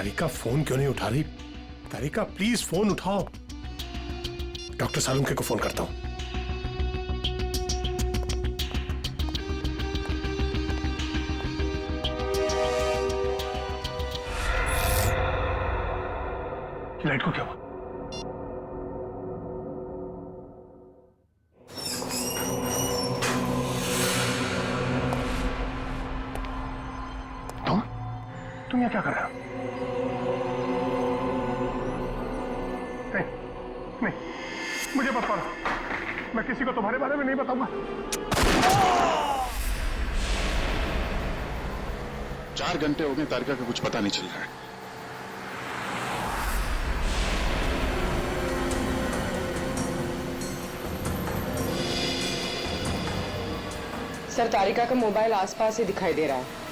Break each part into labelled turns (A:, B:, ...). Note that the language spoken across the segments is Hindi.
A: तारिका फोन क्यों नहीं उठा रही? तारिका प्लीज फोन उठाओ। डॉक्टर सालुंखे को फोन करता हूं। लाइट को क्या हुआ? तुम यहाँ क्या कर रहे हो? नहीं, मुझे मत मारो। मैं किसी को तुम्हारे बारे में नहीं बताऊंगा।
B: 4 घंटे हो गए, तारिका का कुछ पता नहीं चल रहा है।
C: सर, तारिका का मोबाइल आसपास ही दिखाई दे रहा है।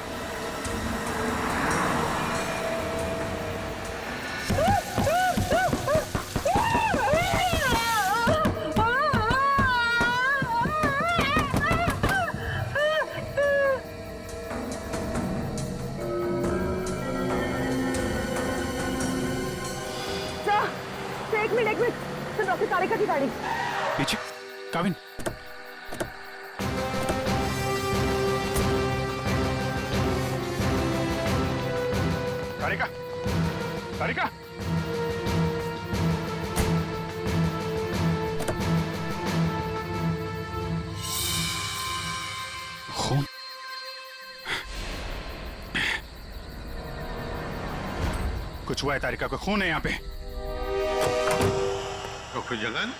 D: एक मिनट तो डॉक्टर तारिका की गाड़ी
B: पीछे। काविन,
A: तारिका, तारिका,
B: खून। कुछ हुआ है, तारिका को खून है यहाँ पे।
E: डॉक्टर जगन,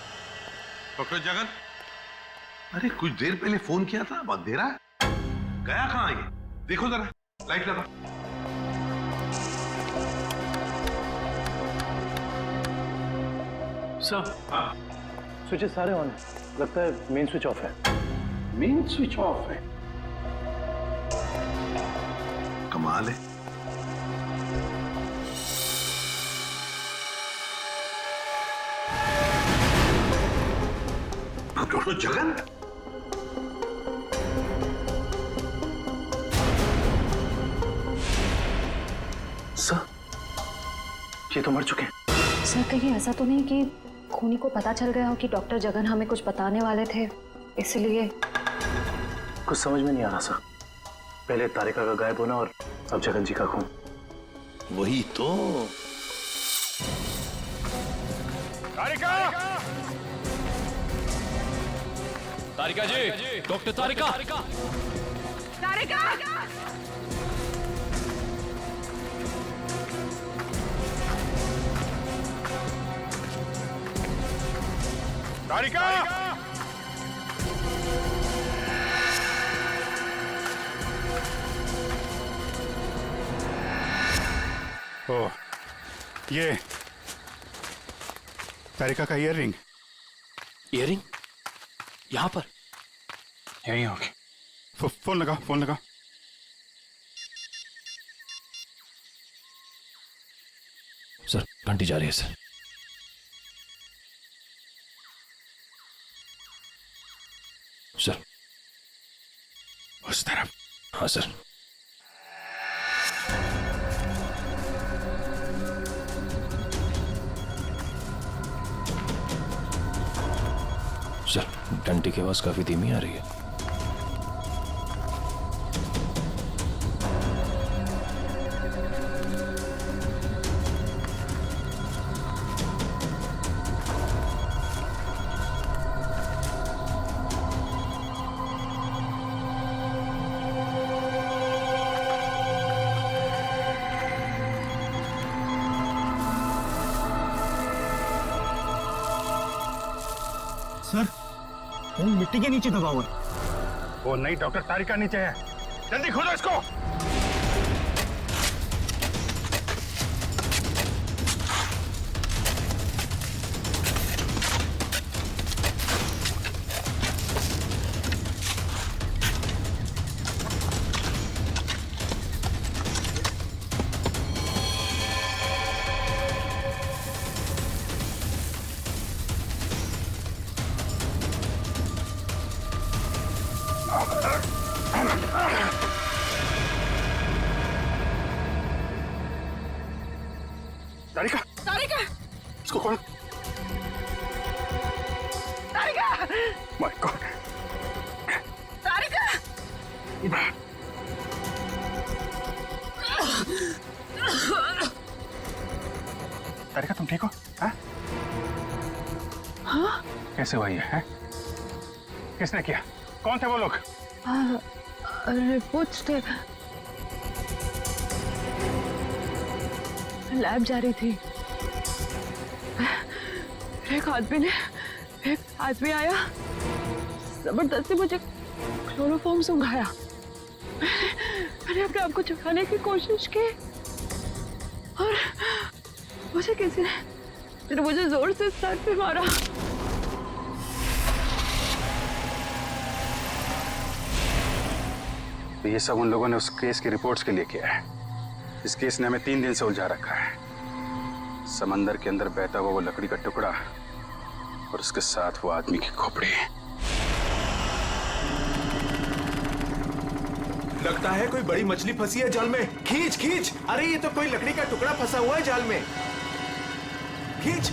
E: डॉक्टर जगन, अरे कुछ देर पहले फोन किया था, अब अंधेरा है, गया कहाँ ये? देखो जरा, लाइट लगा।
A: सर, स्विचेस सारे ऑन है। लगता है मेन स्विच ऑफ है।
E: मेन स्विच ऑफ है? कमाल है। डॉक्टर जगन,
A: सर, ये तो मर चुके हैं।
D: सर, कहीं ऐसा तो नहीं कि खूनी को पता चल गया हो कि डॉक्टर जगन हमें कुछ बताने वाले थे, इसलिए?
A: कुछ समझ में नहीं आ रहा सर। पहले तारिका का गायब होना और अब जगन जी का खून।
E: वही तो।
B: तारिका,
F: तारिका जी, डॉक्टर तारिका।
D: तारिका!
B: तारिका, ओ, ये तारिका का ईयररिंग।
F: इयरिंग यहाँ पर?
B: यहीं होगी। फोन लगा, फोन लगा।
F: सर, घंटी जा रही है सर। सर,
B: उस तरफ।
F: हाँ सर। सर, घंटी की आवाज काफी धीमी आ रही है।
A: सर, वो मिट्टी के नीचे दबा हुआ है।
B: वो नहीं, डॉक्टर तारिका नीचे है। जल्दी खोदो इसको। तारिका,
G: तारिका,
B: इसको कौन?
G: तारिका,
B: माय गॉड।
G: तारिका,
B: तारिका तुम ठीक हो? हाँ? कैसे हुआ ये है? किसने किया? कौन थे वो लोग?
G: रिपोर्ट्स थे, लैब जा रही थी। एक आदमी आया, जबरदस्ती मुझे क्लोरोफॉर्म सुंघाया। मैंने अपने आप को छुपाने की कोशिश की और मुझे किसी ने मुझे जोर से सर पे मारा।
B: ये सब उन लोगों ने उस केस की रिपोर्ट्स के लिए किया है। इस केस ने हमें 3 दिन से उलझा रखा है। समंदर के अंदर बहता हुआ वो लकड़ी का टुकड़ा और उसके साथ वो आदमी की खोपड़ी।
H: लगता है कोई बड़ी मछली फंसी है जाल में। खींच खींच, अरे ये तो कोई लकड़ी का टुकड़ा फंसा हुआ है जाल में। खींच,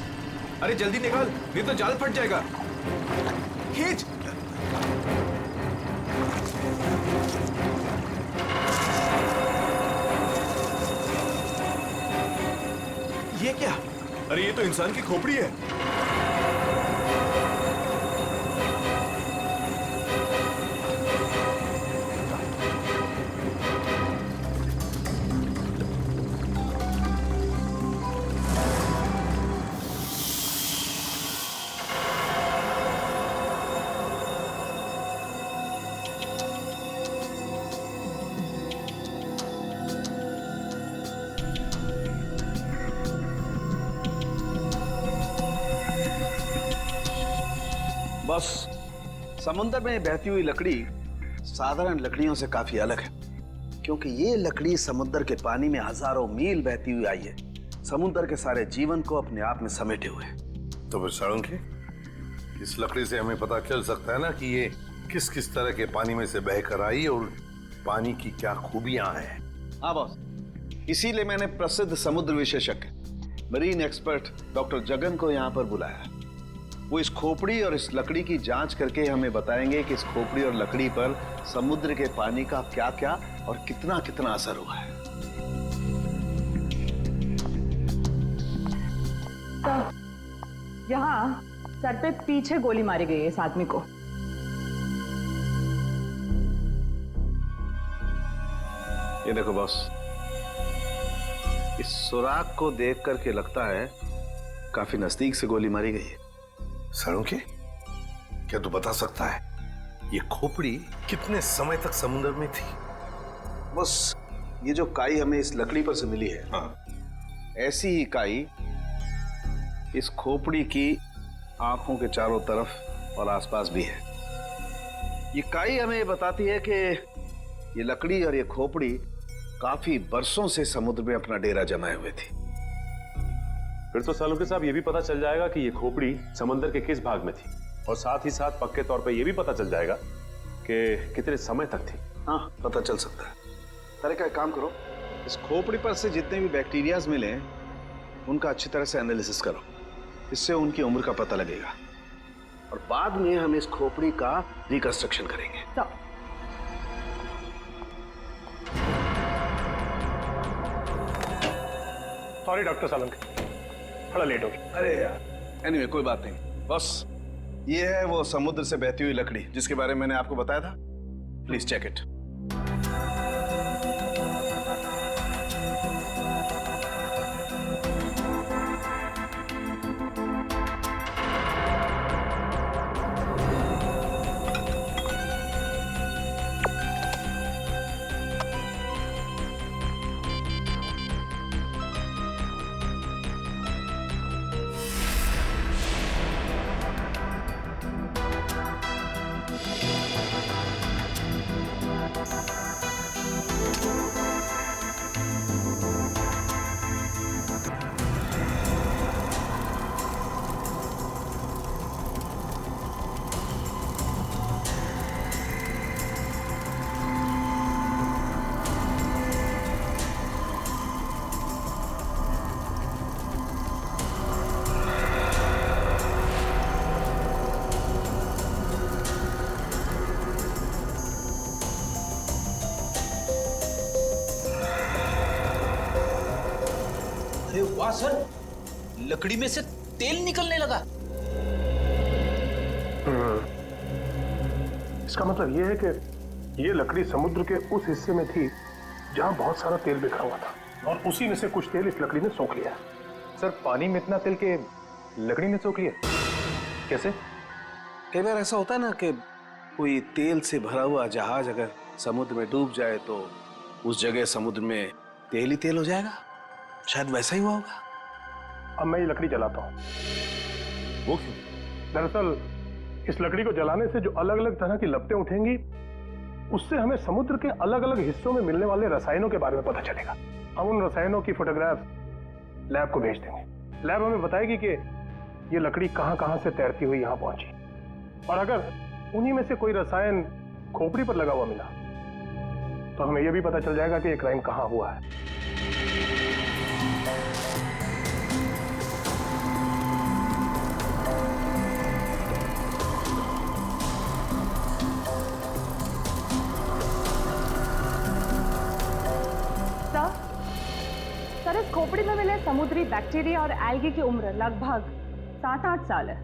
H: अरे जल्दी निकाल, नहीं तो जाल फट जाएगा। खींच। ये क्या? अरे ये तो इंसान की खोपड़ी है।
I: बस समुद्र में बहती हुई लकड़ी साधारण लकड़ियों से काफी अलग है, क्योंकि ये लकड़ी समुद्र के पानी में हजारों मील बहती हुई आई है, समुद्र के सारे जीवन को अपने आप में समेटे हुए।
E: तो फिर साळुंखे, इस लकड़ी से हमें पता चल सकता है ना कि ये किस किस तरह के पानी में से बहकर आई और पानी की क्या खूबियां हैं।
I: हाँ बॉस, इसीलिए मैंने प्रसिद्ध समुद्र विशेषज्ञ मरीन एक्सपर्ट डॉक्टर जगन को यहाँ पर बुलाया। वो इस खोपड़ी और इस लकड़ी की जांच करके हमें बताएंगे कि इस खोपड़ी और लकड़ी पर समुद्र के पानी का क्या क्या और कितना कितना असर हुआ है।
C: तो यहाँ सर पे पीछे गोली मारी गई है इस आदमी को।
I: ये देखो बॉस, इस सुराग को देख करके लगता है काफी नजदीक से गोली मारी गई है।
E: साळुंखे, क्या तू बता सकता है ये खोपड़ी कितने समय तक समुद्र में थी?
I: बस ये जो काई हमें इस लकड़ी पर से मिली है,
E: हाँ।
I: ऐसी ही काई इस खोपड़ी की आंखों के चारों तरफ और आसपास भी है। ये काई हमें ये बताती है कि ये लकड़ी और ये खोपड़ी काफी बरसों से समुद्र में अपना डेरा जमाए हुए थी।
J: फिर तो साळुंखे साहब ये भी पता चल जाएगा कि ये खोपड़ी समंदर के किस भाग में थी, और साथ ही साथ पक्के तौर पे ये भी पता चल जाएगा कि कितने समय तक थी।
I: हाँ, पता चल सकता है। अरे क्या काम करो, इस खोपड़ी पर से जितने भी बैक्टीरियाज मिले उनका अच्छी तरह से एनालिसिस करो, इससे उनकी उम्र का पता लगेगा और बाद में हम इस खोपड़ी का रिकंस्ट्रक्शन करेंगे।
C: तो
A: सॉरी डॉक्टर साळुंखे, थोड़ा लेट हो गया।
I: अरे यार, एनीवे कोई बात नहीं। बस ये है वो समुद्र से बहती हुई लकड़ी जिसके बारे में मैंने आपको बताया था। Please check it.
K: वाह सर, लकड़ी में से तेल निकलने लगा।
A: इसका मतलब ये है कि ये लकड़ी समुद्र के उस हिस्से में थी जहां बहुत सारा तेल बिखरा हुआ था, और उसी में से कुछ तेल इस लकड़ी ने सोख लिया।
H: सर पानी में इतना तेल के लकड़ी ने सोख लिया, कैसे?
I: कई बार ऐसा होता है ना कि कोई तेल से भरा हुआ जहाज अगर समुद्र में डूब जाए तो उस जगह समुद्र में तेल ही तेल हो जाएगा। शायद वैसा ही हुआ होगा।
A: अब मैं ये लकड़ी जलाता हूँ।
E: वो क्यों?
A: दरअसल इस लकड़ी को जलाने से जो अलग अलग तरह की लपटें उठेंगी, उससे हमें समुद्र के अलग अलग हिस्सों में मिलने वाले रसायनों के बारे में पता चलेगा। हम उन रसायनों की फोटोग्राफ लैब को भेज देंगे। लैब हमें बताएगी कि ये लकड़ी कहां कहां से तैरती हुई यहां पहुंची, और अगर उन्हीं में से कोई रसायन खोपड़ी पर लगा हुआ मिला तो हमें यह भी पता चल जाएगा कि ये क्राइम कहां हुआ है।
G: सर, इस खोपड़ी में मिले समुद्री बैक्टीरिया और एल्गी की उम्र लगभग 7-8 साल है।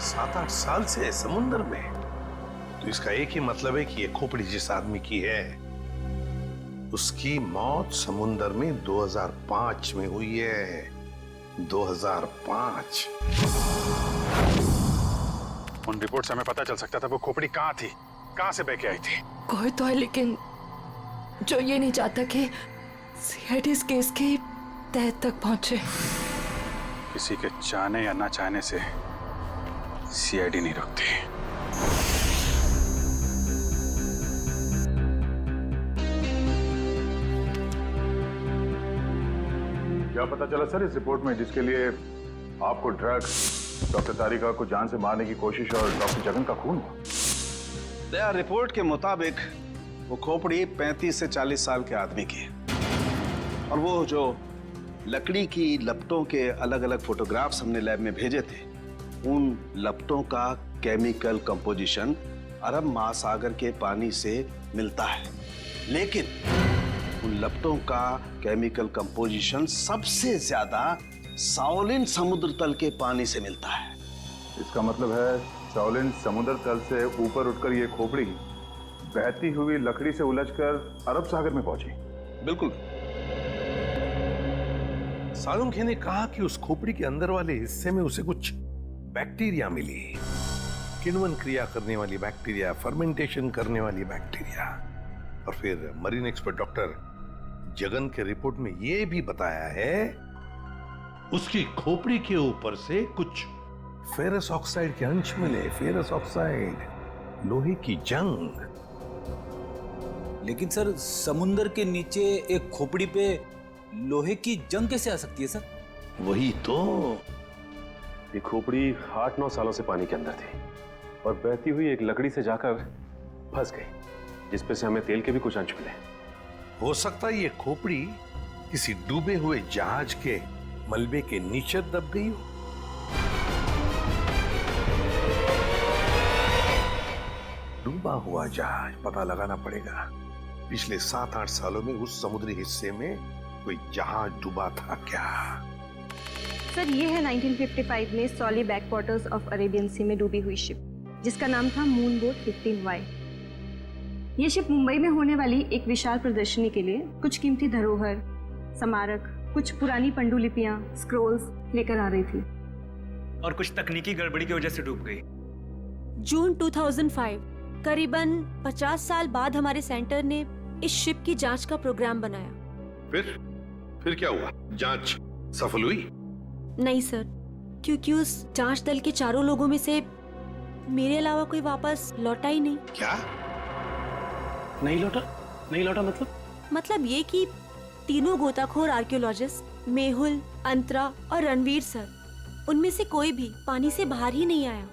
E: 7-8 साल से समुद्र में? तो इसका एक ही मतलब है कि ये खोपड़ी जिस आदमी की है उसकी मौत समुद्र में 2005 में हुई है। 2005।
B: उन रिपोर्ट से हमें पता चल सकता था वो खोपड़ी कहाँ थी, कहाँ से बह के आई थी।
L: कोई तो है लेकिन जो ये नहीं चाहता कि सीआईडी इस केस की तह तक पहुंचे।
B: किसी के चाहने या ना चाहने से सीआईडी नहीं रुकती।
J: क्या पता चला सर इस रिपोर्ट में, जिसके लिए आपको ड्रग्स, डॉक्टर तारिका को जान से मारने की कोशिश और डॉक्टर जगन का खून हुआ?
I: रिपोर्ट के मुताबिक वो खोपड़ी 35 से 40 साल के आदमी की है, और वो जो लकड़ी की लपटों के अलग अलग फोटोग्राफ्स हमने लैब में भेजे थे, उन लपटों का केमिकल कंपोजिशन अरब महासागर के पानी से मिलता है, लेकिन उन लपटों का केमिकल कंपोजिशन सबसे ज्यादा शाओलिन समुद्र तल के पानी से मिलता है।
J: इसका मतलब है शाओलिन समुद्र तल से ऊपर उठकर ये खोपड़ी बहती हुई लकड़ी से उलझकर अरब सागर में पहुंची।
I: बिल्कुल।
E: सालुंखे ने कहा कि उस खोपड़ी के अंदर वाले हिस्से में उसे कुछ बैक्टीरिया मिली, किण्वन क्रिया करने वाली बैक्टीरिया, फर्मेंटेशन करने वाली बैक्टीरिया। और फिर मरीन एक्सपर्ट डॉक्टर जगन के रिपोर्ट में यह भी बताया है उसकी खोपड़ी के ऊपर से कुछ फेरस ऑक्साइड के अंश मिले। फेरस ऑक्साइड, लोहे की जंग।
K: लेकिन सर, समुद्र के नीचे एक खोपड़ी पे लोहे की जंग कैसे आ सकती है सर?
E: वही तो।
J: ये खोपड़ी 8-9 सालों से पानी के अंदर थी और बहती हुई एक लकड़ी से जाकर फंस गई, जिसपे से हमें तेल के भी कुछ अंश मिले।
E: हो सकता है ये खोपड़ी किसी डूबे हुए जहाज के मलबे के नीचे दब गई हो। डूबा हुआ जहाज, पता लगाना पड़ेगा पिछले 7-8 सालों में उस समुद्री हिस्से में कोई जहाज डूबा था क्या।
M: सर, ये है 1955 में सॉली बैकवाटर्स ऑफ अरेबियन सी में डूबी हुई शिप, जिसका नाम था मून बोट 15Y। ये शिप मुंबई में होने वाली एक विशाल प्रदर्शनी के लिए कुछ कीमती धरोहर, स्मारक, कुछ पुरानी पंडुलिपियां, स्क्रोल्स लेकर आ रही थी,
N: और कुछ तकनीकी गड़बड़ी की वजह से डूब गई।
O: जून 2005, करीबन 50 साल बाद हमारे सेंटर ने इस शिप की जांच का प्रोग्राम बनाया।
E: फिर क्या हुआ? जांच सफल हुई?
O: नहीं सर, क्योंकि उस जांच दल के चारों लोगों में से मेरे अलावा कोई वापस लौटा ही नहीं।
E: क्या?
A: नहीं लौटा? नहीं लौटा
O: मतलब ये कि तीनों गोताखोर आर्कियोलॉजिस्ट, मेहुल, अंतरा और रणवीर सर, उनमें से कोई भी पानी से बाहर ही नहीं आया।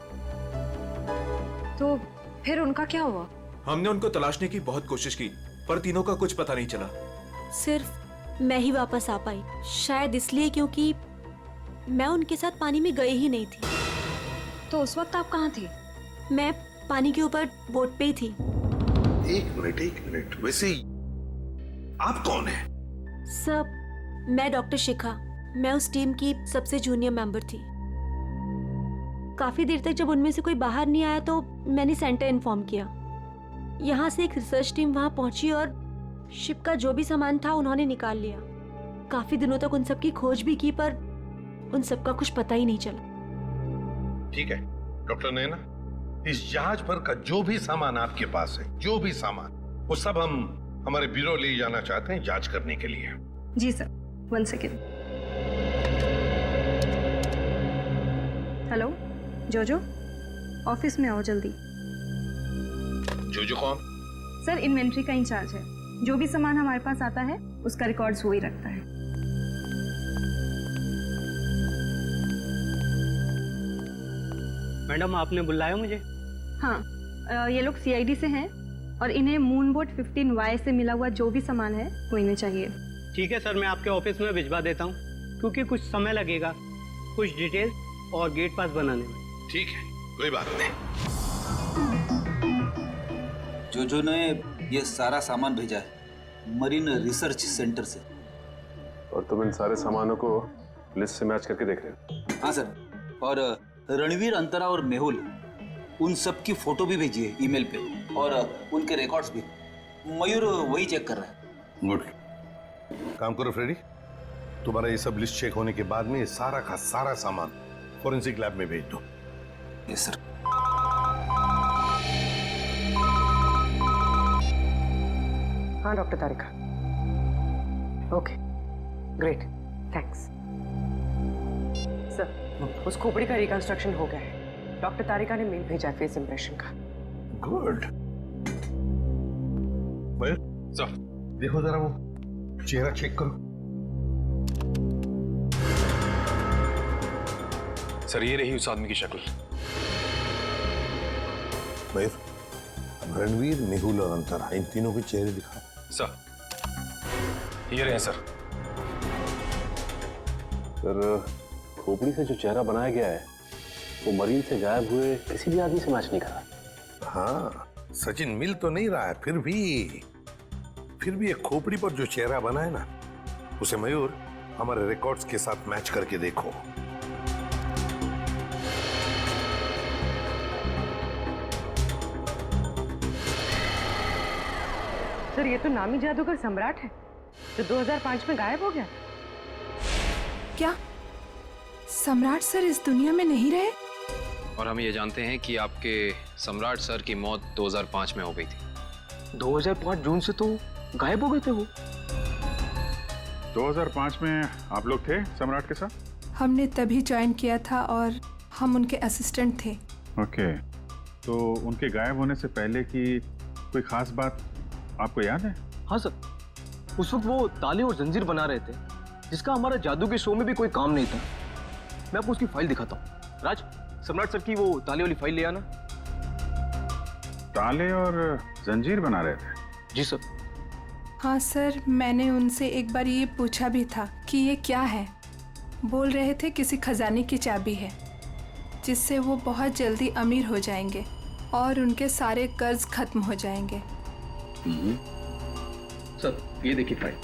D: तो फिर उनका क्या हुआ?
H: हमने उनको तलाशने की बहुत कोशिश की, पर तीनों का कुछ पता नहीं चला।
O: सिर्फ मैं ही वापस आ पाई, शायद इसलिए क्योंकि मैं उनके साथ पानी में गई ही नहीं थी।
D: तो उस वक्त आप कहाँ थे?
O: मैं पानी के ऊपर बोट पे ही थी।
E: एक मिनट, वैसे आप कौन है?
O: सब, मैं डॉक्टर शिखा, मैं उस टीम की सबसे जूनियर मेंबर थी। काफी देर तक जब उनमें से कोई बाहर नहीं आया तो मैंने सेंटर इन्फॉर्म किया। यहाँ से एक रिसर्च टीम वहां पहुंची और शिप का जो भी सामान था उन्होंने निकाल लिया। काफी दिनों तक उन सबकी खोज भी की पर उन सबका कुछ पता ही नहीं चला।
E: ठीक है डॉक्टर नैना, इस जहाज पर का जो भी सामान आपके पास है, जो भी सामान, वो सब हम हमारे ब्यूरो ले जाना चाहते हैं जांच करने के लिए।
M: जी सर, 1 सेकेंड। हेलो जोजो, ऑफिस में आओ जल्दी।
E: जोजो कौन?
M: सर इन्वेंट्री का इंचार्ज है। जो भी सामान हमारे पास आता है उसका रिकॉर्ड्स वो ही रखता है।
N: मैडम आपने बुलाया मुझे?
M: हाँ, ये लोग सीआईडी से हैं और इन्हें मून बोट 15Y से मिला हुआ जो भी सामान है वो इन्हें चाहिए।
N: ठीक है सर, मैं आपके ऑफिस में भिजवा देता हूँ, क्योंकि कुछ समय लगेगा कुछ डिटेल और गेट पास बनाने में।
E: ठीक है, कोई बात नहीं।
K: जो ने ये सारा सामान भेजा है मरीन रिसर्च सेंटर से।
J: और तुम इन सारे सामानों को लिस्ट से मैच करके देख रहे हो?
K: हाँ सर, और रणवीर, अंतरा और मेहुल, उन सब की फोटो भी भेजी है ईमेल पे, और उनके रिकॉर्ड्स भी। मयूर वही चेक कर रहा है।
E: गुड, काम करो फ्रेडी, तुम्हारा ये सब लिस्ट चेक होने के बाद में ये सारा का सारा सामान फॉरेंसिक लैब में भेज दो।
K: Yes sir.
C: हाँ डॉक्टर तारिका, ओके ग्रेट, थैंक्स सर। उस खोपड़ी का रिकंस्ट्रक्शन हो गया है। डॉक्टर तारिका ने मेल भेजा फेस इंप्रेशन का।
E: गुड। सर देखो जरा वो चेहरा चेक करो।
F: सर ये रही उस आदमी की शक्ल।
E: मयूर, रणवीर, मेहुल और अंतरा, इन तीनों के चेहरे दिखा।
F: सर ये रहे सर।
J: सर खोपड़ी से जो चेहरा बनाया गया है वो मरीन से गायब हुए किसी भी आदमी से मैच नहीं करा।
E: हाँ, सचिन मिल तो नहीं रहा है, फिर भी एक खोपड़ी पर जो चेहरा बना है ना, उसे मयूर हमारे रिकॉर्ड्स के साथ मैच करके देखो।
C: सर ये तो नामी जादूगर सम्राट है जो 2005 में गायब हो गया।
L: क्या सम्राट सर इस दुनिया में नहीं रहे?
F: और हम ये जानते हैं कि आपके सम्राट सर की मौत 2005 में हो गई थी।
N: 2005 जून से तो गायब हो गए थे वो।
B: 2005 में आप लोग थे सम्राट के साथ?
L: हमने तभी ज्वाइन किया था और हम उनके असिस्टेंट थे।
B: ओके, तो उनके गायब होने से पहले की कोई खास बात आपको याद है?
N: हाँ सर, उस वक्त वो ताले और जंजीर बना रहे थे, जिसका हमारा जादू के शो में भी कोई काम नहीं था। मैं आपको उसकी फाइल दिखाता हूँ। राज, सम्राट सर की वो ताले वाली फाइल ले आना।
B: ताले और जंजीर बना रहे थे?
N: जी सर।
L: हाँ सर, मैंने उनसे एक बार ये पूछा भी था कि ये क्या है। बोल रहे थे किसी खजाने की चाबी है जिससे वो बहुत जल्दी अमीर हो जाएंगे और उनके सारे कर्ज खत्म हो जाएंगे।
N: सर ये देखिए फाइल।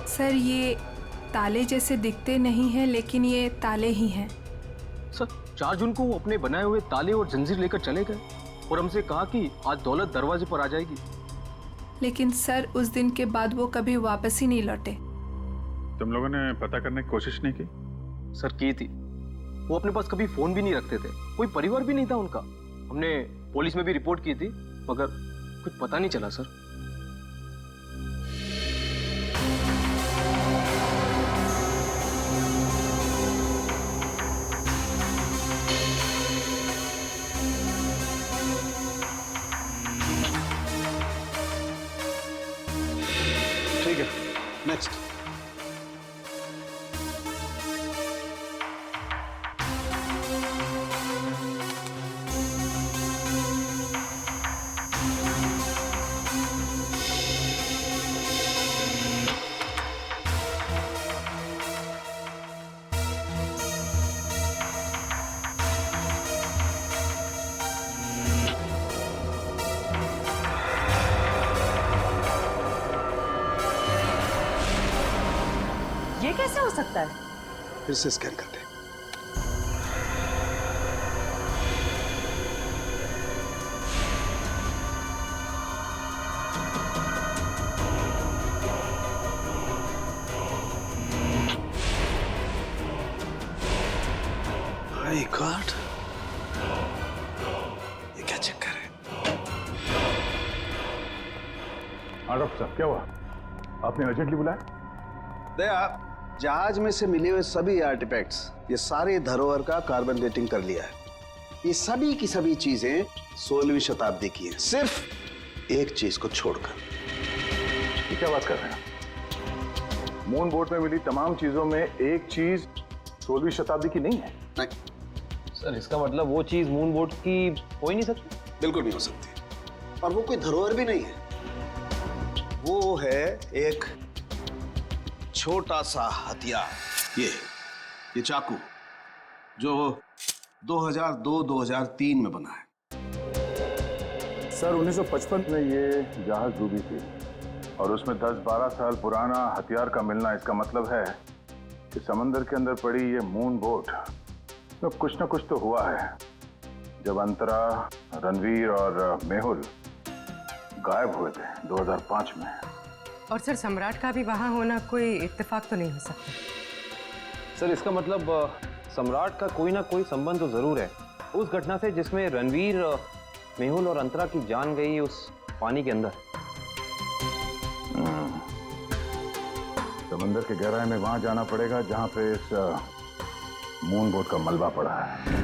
L: सर ये ताले जैसे दिखते नहीं हैं, लेकिन ये ताले ही हैं।
N: सर 4 जून को वो अपने बनाए हुए ताले और जंजीर लेकर चले गए और हमसे कहा कि आज दौलत दरवाजे पर आ जाएगी।
L: लेकिन सर उस दिन के बाद वो कभी वापस ही नहीं लौटे।
B: तुम लोगों ने पता करने की कोशिश नहीं की?
N: सर की थी। वो अपने पास कभी फोन भी नहीं रखते थे, कोई परिवार भी नहीं था उनका। हमने पुलिस में भी रिपोर्ट की थी मगर कुछ पता नहीं चला सर।
I: ठीक है, नेक्स्ट।
C: ये कैसे हो सकता है?
I: फिर से स्कैन करते हैं। माय गॉड, ये क्या चक्कर है?
A: हाँ डॉक्टर साहब, क्या हुआ? आपने अर्जेंटली बुलाया?
I: दया, जहाज में से मिले हुए सभी आर्टिफैक्ट्स, ये सारे धरोहर का कार्बन डेटिंग कर लिया है। ये सभी की सभी चीजें 16वीं शताब्दी की हैं, सिर्फ एक चीज को छोड़कर।
A: ये क्या बात कर रहे हैं? मून बोट में मिली तमाम चीजों में एक चीज 16वीं शताब्दी की नहीं है?
I: नहीं
N: सर, इसका मतलब वो चीज मून बोट की हो ही नहीं सकती।
I: बिल्कुल नहीं हो सकती, और वो कोई धरोहर भी नहीं है। वो है एक छोटा सा हथियार, ये चाकू, जो 2002-2003 में बना है।
P: सर 1955 में ये जहाज डूबी थी और उसमें 10-12 साल पुराना हथियार का मिलना, इसका मतलब है कि समंदर के अंदर पड़ी ये मून बोट में कुछ ना कुछ तो हुआ है। जब अंतरा, रणवीर और मेहुल गायब हुए थे 2005 में।
C: और सर सम्राट का भी वहां होना कोई इत्तेफाक तो नहीं हो सकता।
N: सर इसका मतलब सम्राट का कोई ना कोई संबंध तो जरूर है उस घटना से जिसमें रणवीर, मेहुल और अंतरा की जान गई उस पानी के अंदर।
P: समंदर के गहराई में वहां जाना पड़ेगा जहां पे इस मून बोट का मलबा पड़ा है।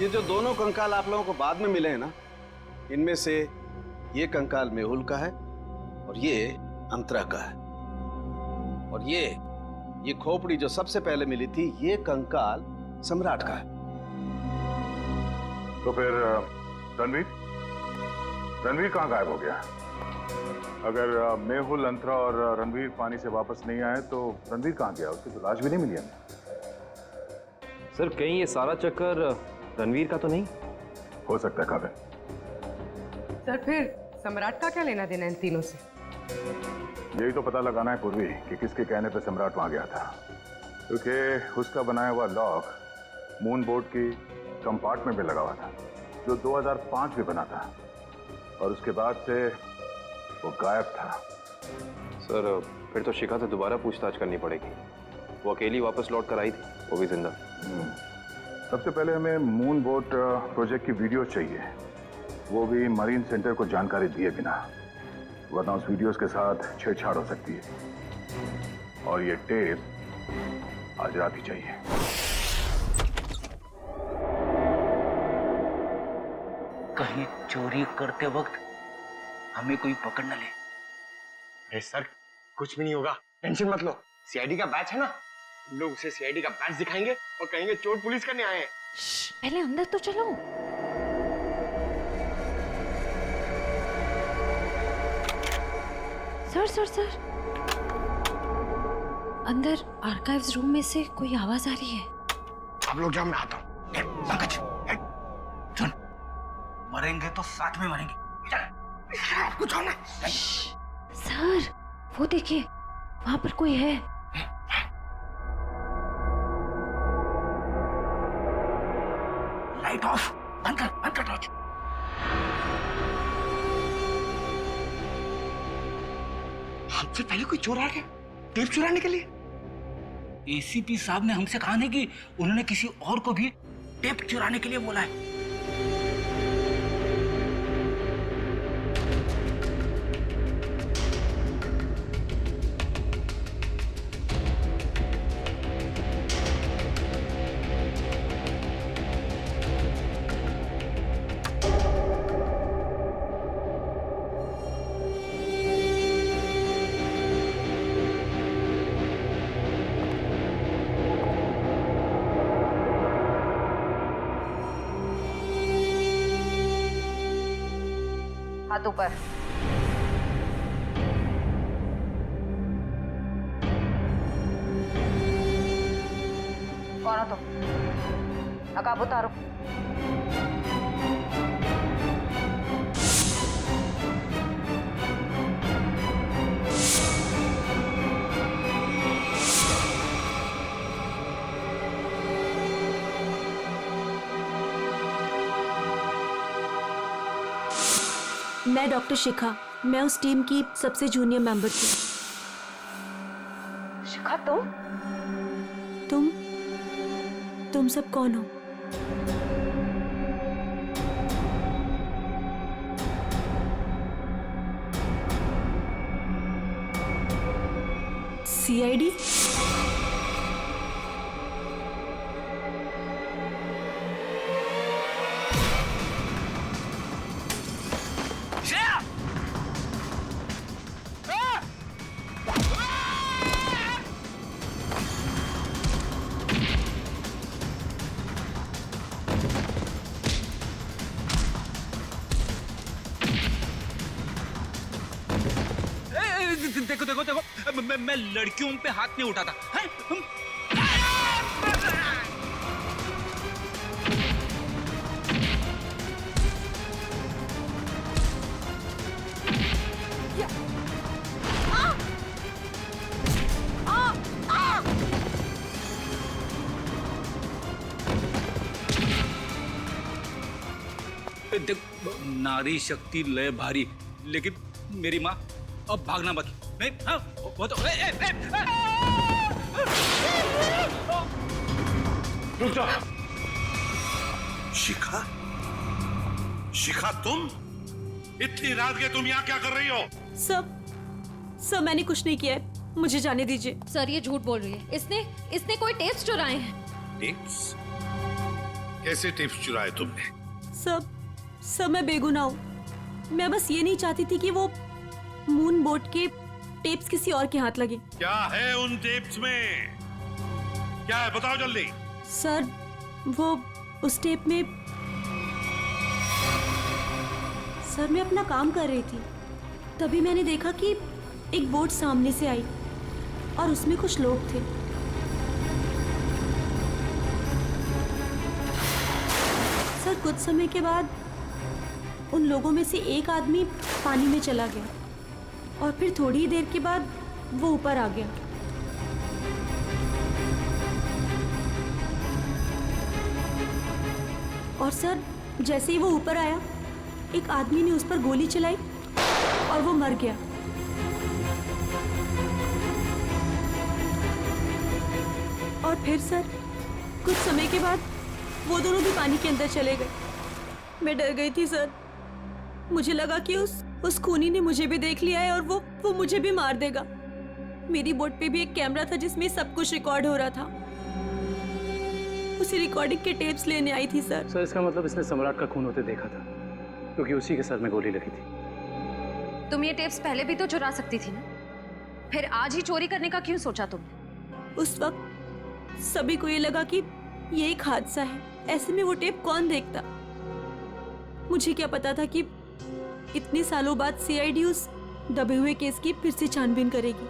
I: ये जो दोनों कंकाल आप लोगों को बाद में मिले हैं ना, इनमें से ये कंकाल मेहुल का है और ये अंतरा का है। और ये खोपड़ी जो सबसे पहले मिली थी, ये कंकाल सम्राट का है।
P: तो फिर रणवीर कहाँ गायब हो गया? अगर मेहुल, अंतरा और रणवीर पानी से वापस नहीं आए तो रणवीर कहाँ गया? उसकी तो लाश भी नहीं मिली हमें।
N: सर कहीं ये सारा चक्कर रणवीर का तो नहीं
P: हो सकता है? काबिल
C: सर फिर सम्राट का क्या लेना देना इन तीनों से?
P: यही तो पता लगाना है पूर्वी कि किसके कहने पे सम्राट वहां गया था, क्योंकि उसका बनाया हुआ लॉक मून बोट की कंपार्टमेंट में लगा हुआ था, जो 2005 में बना था, और उसके बाद से वो गायब था।
N: सर फिर तो शिखा से दोबारा पूछताछ करनी पड़ेगी। वो अकेली वापस लौट कर आई थी, वो भी जिंदा।
P: सबसे पहले हमें मून बोट प्रोजेक्ट की वीडियो चाहिए, वो भी मरीन सेंटर को जानकारी दिए बिना, वरना उस वीडियोस के साथ छेड़छाड़ हो सकती है। और ये टेप आज रात ही चाहिए।
K: कहीं चोरी करते वक्त हमें कोई पकड़ न ले।
Q: अरे सर कुछ भी नहीं होगा, टेंशन मत लो। सीआईडी का बैच है ना, हम लोग उसे सीआईडी का बैच दिखाएंगे और कहेंगे चोर पुलिस करने आए हैं।
D: पहले अंदर तो चलो। सर अंदर आर्काइव्स रूम में से कोई आवाज आ रही है।
Q: आप लोग जाओ, मैं आता हूँ। पंकज
K: सुन, मरेंगे तो साथ में मरेंगे। चल
Q: आपको जाओ ना।
D: सर वो देखिए, वहां पर कोई है।
K: लाइट ऑफ, बंद कर टॉर्च।
Q: हमसे पहले कोई चोर आ गया टेप चुराने के लिए।
K: एसीपी साहब ने हमसे कहा नहीं कि उन्होंने किसी और को भी टेप चुराने के लिए बोला है।
D: हाथ ऊपर। कौन हो तुम? नकाब उतारो।
O: मैं डॉक्टर शिखा, मैं उस टीम की सबसे जूनियर मेंबर थी।
D: शिखा
O: तुम सब कौन हो? सीआईडी?
K: देखो मैं लड़कियों पे हाथ नहीं उठाता है? नारी शक्ति लय भारी, लेकिन मेरी माँ अब भागना बाकी नहीं। हाँ वो तो
E: रुक जाओ। शिखा तुम इतनी रात के तुम यहाँ क्या कर रही हो?
O: सब मैंने कुछ नहीं किया है, मुझे जाने दीजिए।
D: सर ये झूठ बोल रही है, इसने कोई टेप्स चुराए हैं।
E: टेप्स? कैसे टिप्स चुराए तुमने?
O: सब मैं बेगुनाह हूँ। मैं बस ये नहीं चाहती थी कि वो मून बोट के टेप्स किसी और के हाथ लगे।
E: क्या है उन टेप्स में? क्या है बताओ जल्दी।
O: सर वो उस टेप में सर मैं अपना काम कर रही थी, तभी मैंने देखा कि एक बोट सामने से आई और उसमें कुछ लोग थे। सर कुछ समय के बाद उन लोगों में से एक आदमी पानी में चला गया और फिर थोड़ी ही देर के बाद वो ऊपर आ गया। और सर जैसे ही वो ऊपर आया, एक आदमी ने उस पर गोली चलाई और वो मर गया। और फिर सर कुछ समय के बाद वो दोनों भी पानी के अंदर चले गए। मैं डर गई थी सर, मुझे लगा कि उस खूनी ने मुझे भी देख लिया है और वो मुझे भी मार देगा। मेरी बोट पे भी एक कैमरा था जिसमें सब कुछ रिकॉर्ड हो रहा था। उसी रिकॉर्डिंग के टेप्स लेने आई थी सर।
F: सर इसका मतलब इसने सम्राट का खून होते देखा था, क्योंकि उसी के सर में गोली लगी थी।
D: तुम ये टेप्स पहले भी तो चुरा सकती थी ना, फिर आज ही चोरी करने का क्यों सोचा तुमने?
O: उस वक्त सभी को ये लगा कि ये एक हादसा है, ऐसे में वो टेप कौन देखता। मुझे क्या पता था कि इतने सालों बाद सीआईडी उस दबे हुए केस की फिर से छानबीन करेगी।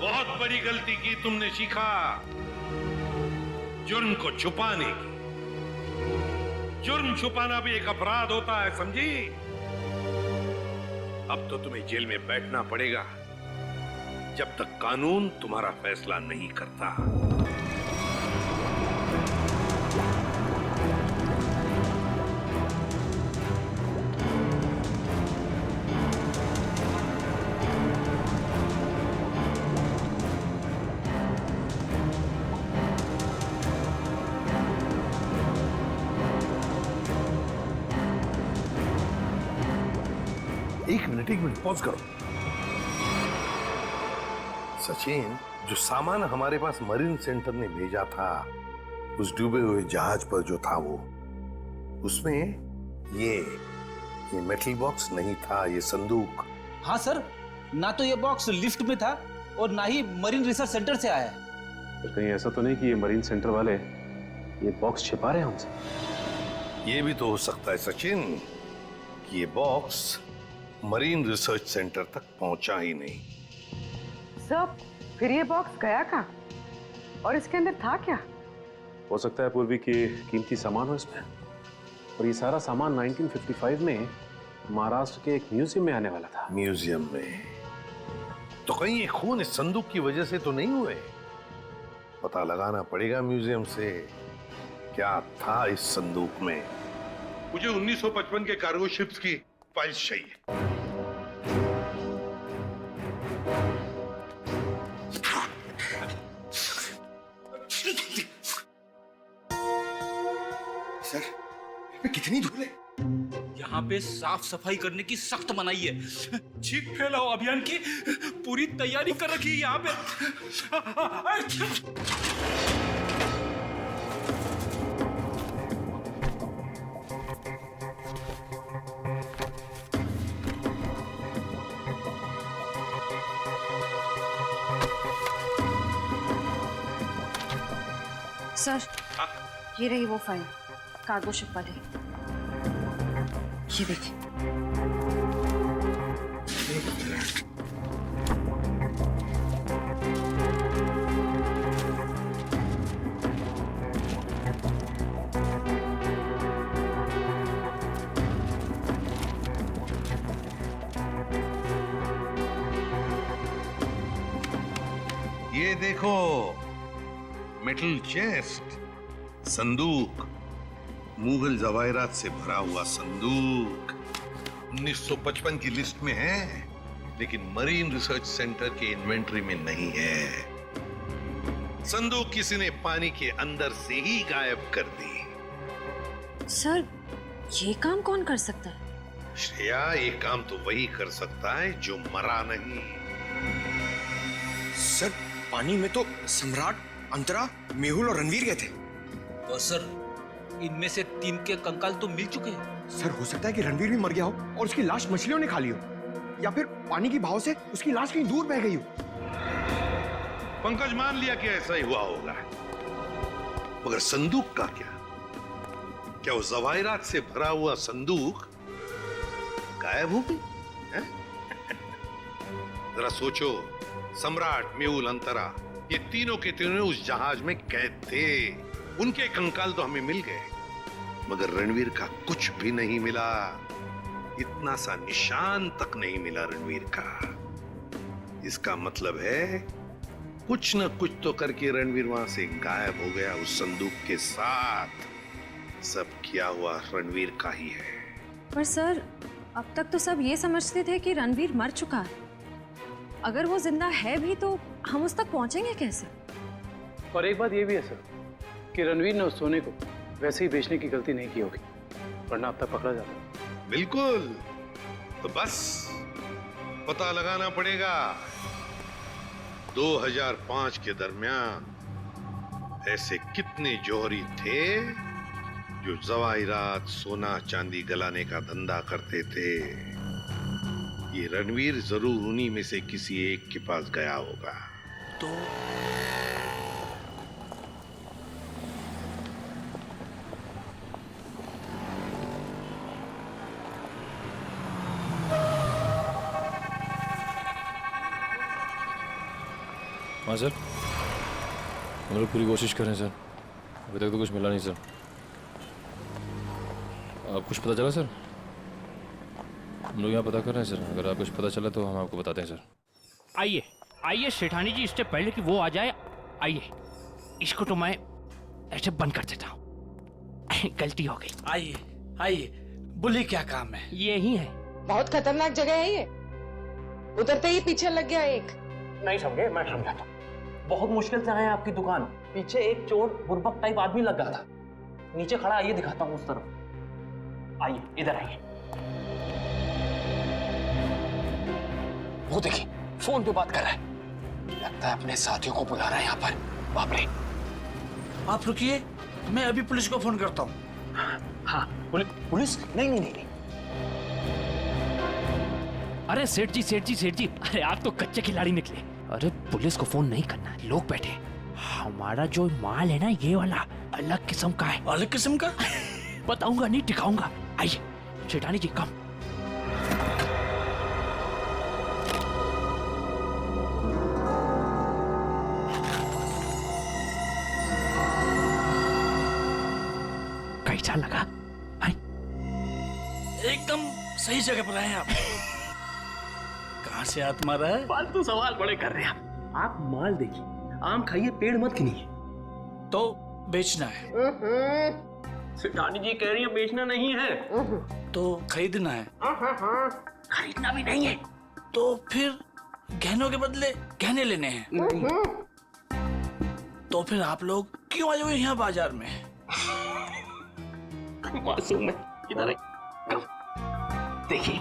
E: बहुत बड़ी गलती की तुमने शिखा, जुर्म को छुपाने की। जुर्म छुपाना भी एक अपराध होता है, समझी? अब तो तुम्हें जेल में बैठना पड़ेगा जब तक कानून तुम्हारा फैसला नहीं करता। एक मिनट पॉज करो। सचिन, जो सामान हमारे पास मरीन सेंटर ने भेजा था, उस डूबे हुए जहाज पर जो था वो, उसमें ये मेटल बॉक्स नहीं था, ये संदूक।
K: हाँ सर, ना तो ये बॉक्स लिफ्ट में था और ना ही मरीन रिसर्च सेंटर से आया है।
J: तो कहीं ऐसा तो नहीं कि ये मरीन सेंटर वाले ये बॉक्स छिपा रहे हैं हमसे?
E: ये भी तो हो सकता है सचिन कि ये बॉक्स मरीन रिसर्च सेंटर तक पहुंचा ही नहीं।
C: सब फिर ये बॉक्स गया कहाँ और इसके अंदर था क्या?
J: हो सकता है पूर्वी कि कीमती सामान हो इसमें, और ये सारा सामान 1955 में महाराष्ट्र के एक म्यूजियम में आने वाला था।
E: म्यूजियम में? तो कहीं ये खून इस संदूक की वजह से तो नहीं हुए? पता लगाना पड़ेगा म्यूजियम से क्या था इस संदूक में। मुझे 1955 के कार्गो शिप्स की फाइल्स चाहिए।
Q: सर, कितनी धूल है?
K: यहाँ पे साफ सफाई करने की सख्त मनाही है। चीख फैलाओ अभियान की पूरी तैयारी कर रखी है यहाँ पे।
D: सर, ये रही वो फाइल, कार्गो शिप वाली। ये देखिए।
E: ये देखो, मेटल चेस्ट, संदूक, मुगल जवाहरात से भरा हुआ संदूक 1955 की लिस्ट में है, लेकिन मरीन रिसर्च सेंटर के इन्वेंटरी में नहीं है। संदूक किसी ने पानी के अंदर से ही गायब कर दी।
D: सर, ये काम कौन कर सकता है?
E: श्रेया, ये काम तो वही कर सकता है जो मरा नहीं।
Q: सर, पानी में तो सम्राट, अंतरा, मेहुल और रणवीर गए थे।
K: और सर, इनमें से 3 के कंकाल तो मिल चुके हैं।
Q: सर, हो सकता है कि रणवीर भी मर गया हो और उसकी लाश मछलियों ने खा ली हो, या फिर पानी की बहाव से उसकी लाश कहीं दूर बह गई हो।
E: पंकज मान लिया कि ऐसा ही हुआ होगा, मगर संदूक का क्या? क्या वो जवाहिरात से भरा हुआ संदूक गायब हो गई? जरा सोचो, सम्राट, मेहुल, अंतरा, ये तीनों के तीनों उस जहाज में कैद थे। उनके कंकाल तो हमें मिल गए, मगर रणवीर का कुछ भी नहीं मिला। इतना सा निशान तक नहीं मिला रणवीर का। इसका मतलब है कुछ न कुछ तो करके रणवीर वहां से गायब हो गया उस संदूक के साथ। सब किया हुआ रणवीर का ही है।
D: पर सर, अब तक तो सब ये समझते थे कि रणवीर मर चुका है। अगर वो जिंदा है भी तो हम उस तक पहुंचेंगे कैसे?
R: और एक बात ये भी है सर कि रणवीर ने उस सोने को वैसे ही बेचने की गलती नहीं की होगी, वरना अब तक पकड़ा जाता।
E: बिल्कुल, तो बस पता लगाना पड़ेगा। 2005 के दरमियान ऐसे कितने जौहरी थे जो जवाहिरात, सोना चांदी गलाने का धंधा करते थे। ये रणवीर जरूर उन्हीं में से किसी एक के पास गया होगा।
K: तो
S: हाँ सर, हम लोग पूरी कोशिश कर रहे हैं सर। अभी तक तो कुछ मिला नहीं सर। आप कुछ पता चला सर? हम लोग यहाँ पता कर रहे हैं सर। अगर आप कुछ पता चला तो हम आपको बताते हैं सर।
T: आइए आइए सेठानी जी, इससे पहले कि वो आ जाए, आइए इसको तो मैं ऐसे बंद कर देता हूँ। गलती हो गई।
U: आइए आइए, बोलिए क्या काम है?
T: यही है।
V: बहुत खतरनाक जगह है ये। उतरते ही पीछे लग गया एक।
T: नहीं समझे, मैं समझाता हूँ। बहुत मुश्किल से आए आपकी दुकान। पीछे एक चोर बुर्बक टाइप आदमी लग गया था, नीचे खड़ा। आइए दिखाता हूँ उस तरफ। आइए इधर आइए। वो देखिए फोन पे बात कर रहा है। लगता है अपने साथियों को बुला रहा है यहाँ पर। बाप रे।
U: आप रुकिए, मैं अभी पुलिस को फोन करता हूँ।
T: हाँ पुलिस? नहीं नहीं नहीं। अरे सेठ जी सेठ जी सेठ जी, अरे आप तो कच्चे खिलाड़ी निकले। अरे पुलिस को फोन नहीं करना, लोग बैठे। हमारा जो माल है ना, ये वाला अलग किस्म का है।
U: अलग किस्म का?
T: बताऊंगा नहीं, टिकाऊंगा। आइए सेठानी जी, कम। कैसा लगा?
U: एकदम सही जगह पर आए आप। कहाँ से हाथ मारा है?
T: फालतू सवाल बड़े कर रहे हैं आप। माल देखिए, आम खाइए, पेड़ मत गिनिए।
U: तो बेचना है?
T: सेठानी जी कह रही है बेचना नहीं है।
U: तो खरीदना है?
T: खरीदना भी नहीं है।
U: तो फिर गहनों के बदले गहने लेने हैं। तो फिर आप लोग क्यों आए हुए यहाँ बाजार में?
T: मासूम है, इधर देखिए,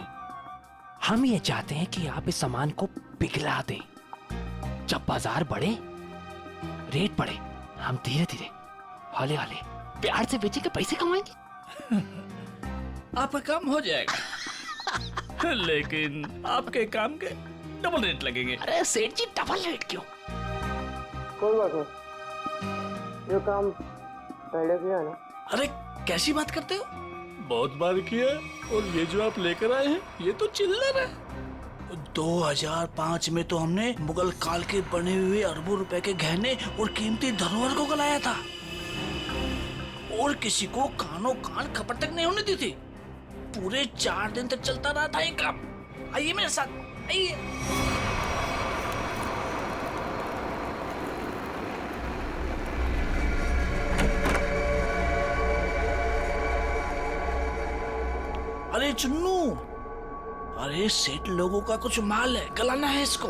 T: हम ये चाहते हैं कि आप इस सामान को पिघला दें। जब बाजार बढ़े, रेट बढ़े, हम धीरे धीरे हौले हौले प्यार से बेचेंगे, पैसे कमाएंगे।
U: आपका काम हो जाएगा। लेकिन आपके काम के डबल रेट लगेंगे।
T: अरे सेठ जी, डबल रेट क्यों?
V: कोई बात नहीं, ये काम पहले किया ना।
U: अरे कैसी बात करते हो? बहुत बार किया। और ये जो आप लेकर आए हैं, ये तो चिल्लर है। 2005 में तो हमने मुगल काल के बने हुए अरबों रुपए के गहने और कीमती धरोहर को गलाया था, और किसी को कानों कान खबर तक नहीं होने दी थी। पूरे 4 दिन तक चलता रहा था ये काम। आइए मेरे साथ, आइए। अरे चुन्नू, अरे सेठ लोगों का कुछ माल है, गलाना है इसको।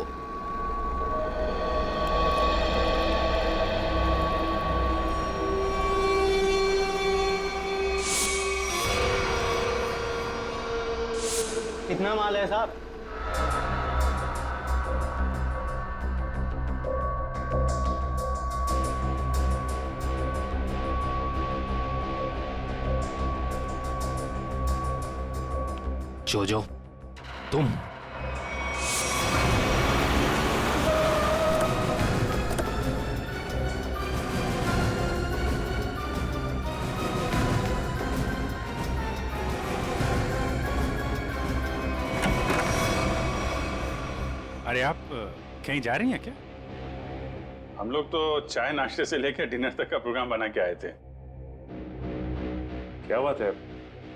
U: कितना माल है साहब?
T: जोजो, तुम
B: अरे आप कहीं जा रही हैं क्या? हम लोग तो चाय नाश्ते से लेकर डिनर तक का प्रोग्राम बना के आए थे।
J: क्या बात है,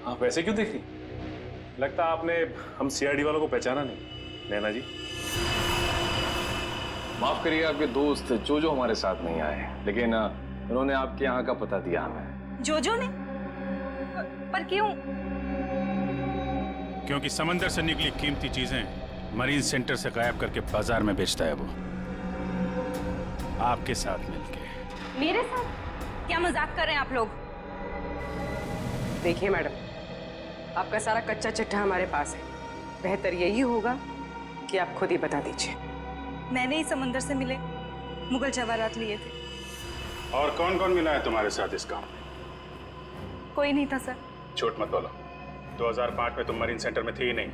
J: आप वैसे क्यों देख रही? लगता आपने हम सीआईडी वालों को पहचाना नहीं। नैना जी,
N: माफ करिए, आपके दोस्त जोजो हमारे साथ नहीं आए, लेकिन उन्होंने आपके यहाँ का पता दिया हमें।
G: जोजो ने? पर क्यों?
B: क्योंकि समंदर से निकली कीमती चीजें मरीन सेंटर से गायब करके बाजार में बेचता है वो, आपके साथ मिलके।
G: मेरे साथ? क्या मजाक कर रहे हैं आप लोग?
C: देखिए मैडम, आपका सारा कच्चा चिट्ठा हमारे पास है। बेहतर यही होगा कि आप खुद ही बता दीजिए।
G: मैंने ही समंदर से मिले मुगल जवाहरात लिए थे।
B: और कौन कौन मिला है तुम्हारे साथ इस काम में?
G: कोई नहीं था सर।
B: झूठ मत बोलो। 2005 में तुम मरीन सेंटर में थी ही नहीं,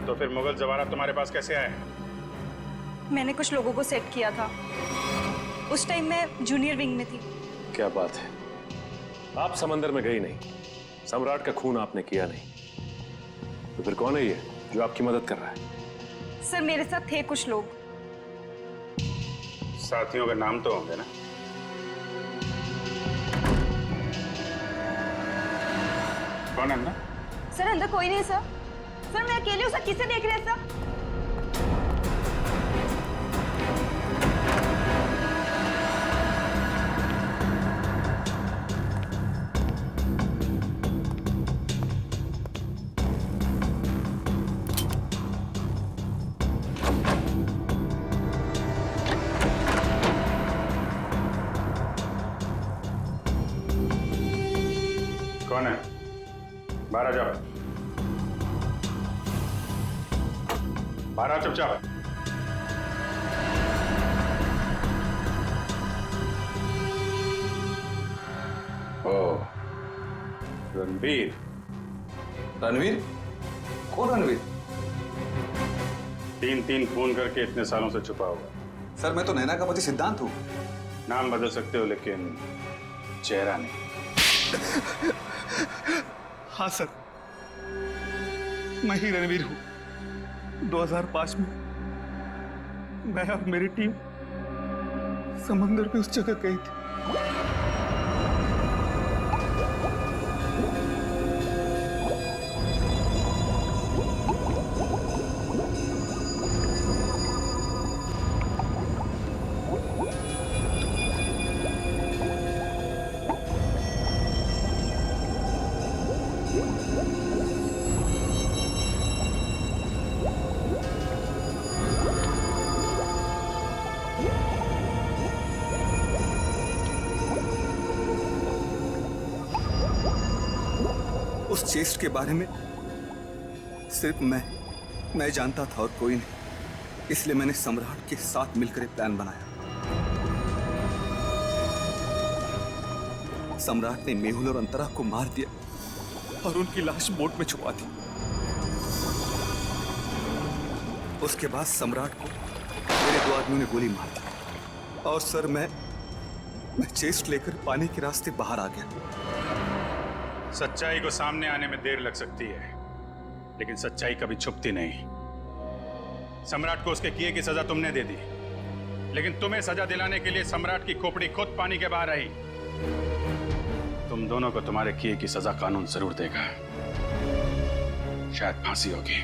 B: तो फिर मुगल जवाहरात तुम्हारे पास कैसे आए?
G: मैंने कुछ लोगों को सेट किया था। उस टाइम मैं जूनियर विंग में थी।
J: क्या बात है, आप समंदर में गई नहीं, सम्राट का खून आपने किया नहीं, तो फिर कौन है ये जो आपकी मदद कर रहा है?
G: सर मेरे साथ थे कुछ लोग।
B: साथियों के नाम तो होंगे ना? कौन है अंदर?
G: सर अंदर कोई नहीं सर। सर मैं अकेले हूँ सर, किसे देख रहे हैं सर?
B: कौन है? बाहर आ जाओ। बाहर आ चुपचाप। ओ, रणवीर।
N: रणवीर? कौन रणवीर?
B: 3 खून करके इतने सालों से छुपा हुआ।
H: सर मैं तो नैना का पति सिद्धांत हूँ।
B: नाम बदल सकते हो लेकिन चेहरा नहीं।
H: हाँ सर, मैं ही रणवीर हूँ। 2005 में मैं और मेरी टीम समंदर पे उस जगह गई थी। उस चेस्ट के बारे में सिर्फ मैं जानता था और कोई नहीं, इसलिए मैंने सम्राट के साथ मिलकर एक प्लान बनाया। सम्राट ने मेहुल और अंतरा को मार दिया और उनकी लाश बोट में छुपा दी। उसके बाद सम्राट को मेरे 2 आदमियों ने गोली मार दी और सर मैं चेस्ट लेकर पानी के रास्ते बाहर आ गया।
B: सच्चाई को सामने आने में देर लग सकती है, लेकिन सच्चाई कभी छुपती नहीं। सम्राट को उसके किए की सजा तुमने दे दी, लेकिन तुम्हें सजा दिलाने के लिए सम्राट की खोपड़ी खुद पानी के बाहर आई। तुम दोनों को तुम्हारे किए की सजा कानून जरूर देगा, शायद फांसी होगी।